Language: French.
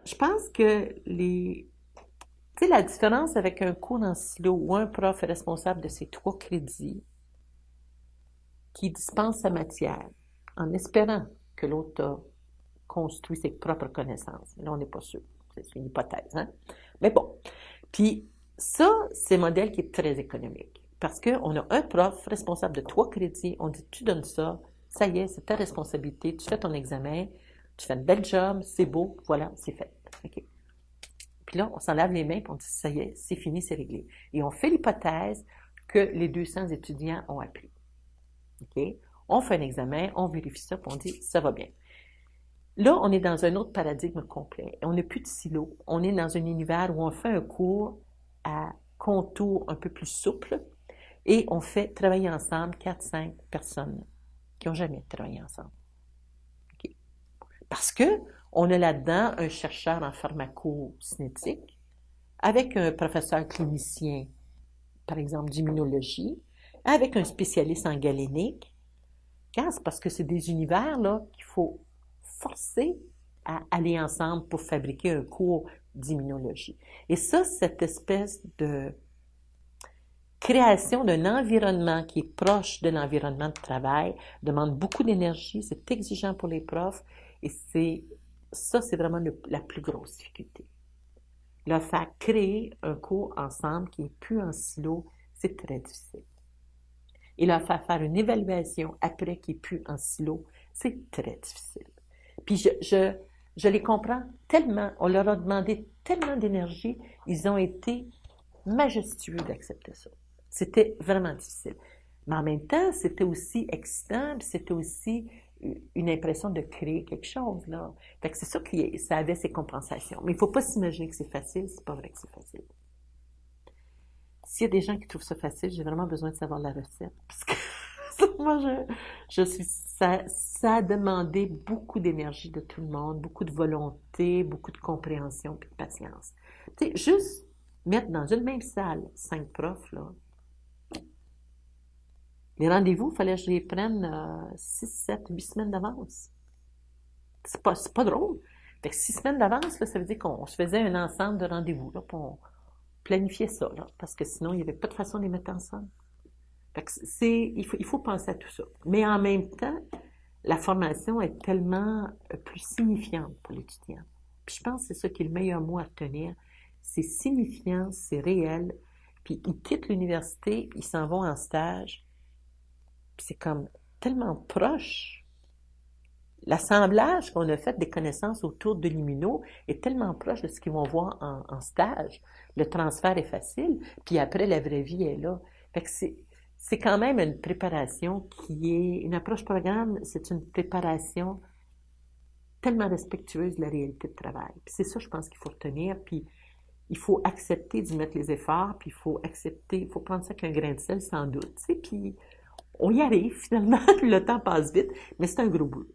je pense que tu sais, la différence avec un cours en silo où un prof est responsable de ses 3 crédits qui dispense sa matière en espérant que l'autre a construit ses propres connaissances. Là, on n'est pas sûr. C'est une hypothèse, hein? Mais bon. Puis, ça, c'est un modèle qui est très économique. Parce qu'on a un prof responsable de 3 crédits, on dit, tu donnes ça, ça y est, c'est ta responsabilité, tu fais ton examen, tu fais une belle job, c'est beau, voilà, c'est fait. OK. Puis là, on s'en lave les mains, puis on dit, ça y est, c'est fini, c'est réglé. Et on fait l'hypothèse que les 200 étudiants ont appris. OK? On fait un examen, on vérifie ça, puis on dit, ça va bien. Là, on est dans un autre paradigme complet. On n'a plus de silo. On est dans un univers où on fait un cours à contours un peu plus souples et on fait travailler ensemble 4, 5 personnes qui n'ont jamais travaillé ensemble. OK? Parce que on a là-dedans un chercheur en pharmacocinétique avec un professeur clinicien, par exemple d'immunologie, avec un spécialiste en galénique. C'est parce que c'est des univers là qu'il faut forcer à aller ensemble pour fabriquer un cours d'immunologie. Et ça, cette espèce de création d'un environnement qui est proche de l'environnement de travail demande beaucoup d'énergie, c'est exigeant pour les profs et c'est vraiment la plus grosse difficulté. Leur faire créer un cours ensemble qui est plus en silo, c'est très difficile. Et leur faire une évaluation après qui est plus en silo, c'est très difficile. Puis je les comprends tellement, on leur a demandé tellement d'énergie, ils ont été majestueux d'accepter ça. C'était vraiment difficile. Mais en même temps, c'était aussi excitant, puis c'était aussi une impression de créer quelque chose, là. Fait que c'est ça ça avait ses compensations. Mais il ne faut pas s'imaginer que c'est facile, c'est pas vrai que c'est facile. S'il y a des gens qui trouvent ça facile, j'ai vraiment besoin de savoir la recette. Parce que moi, ça a demandé beaucoup d'énergie de tout le monde, beaucoup de volonté, beaucoup de compréhension puis de patience. Tu sais, juste mettre dans une même salle 5 profs, là. Les rendez-vous, il fallait que je les prenne 6, 7, 8 semaines d'avance. C'est pas drôle. Fait que 6 semaines d'avance, là, ça veut dire qu'on se faisait un ensemble de rendez-vous, là, puis on planifiait ça, là, parce que sinon, il n'y avait pas de façon de les mettre ensemble. Fait que il faut penser à tout ça. Mais en même temps, la formation est tellement plus signifiante pour l'étudiant. Puis je pense que c'est ça qui est le meilleur mot à retenir. C'est signifiant, c'est réel. Puis ils quittent l'université, ils s'en vont en stage. Puis c'est comme tellement proche. L'assemblage qu'on a fait des connaissances autour de l'immuno est tellement proche de ce qu'ils vont voir en stage. Le transfert est facile, puis après, la vraie vie est là. Fait que c'est quand même une préparation qui est... Une approche programme, c'est une préparation tellement respectueuse de la réalité de travail. Puis c'est ça, je pense qu'il faut retenir, puis il faut accepter d'y mettre les efforts, puis il faut accepter, il faut prendre ça qu'un grain de sel, sans doute, tu sais, puis on y arrive finalement, puis le temps passe vite, mais c'est un gros boulot.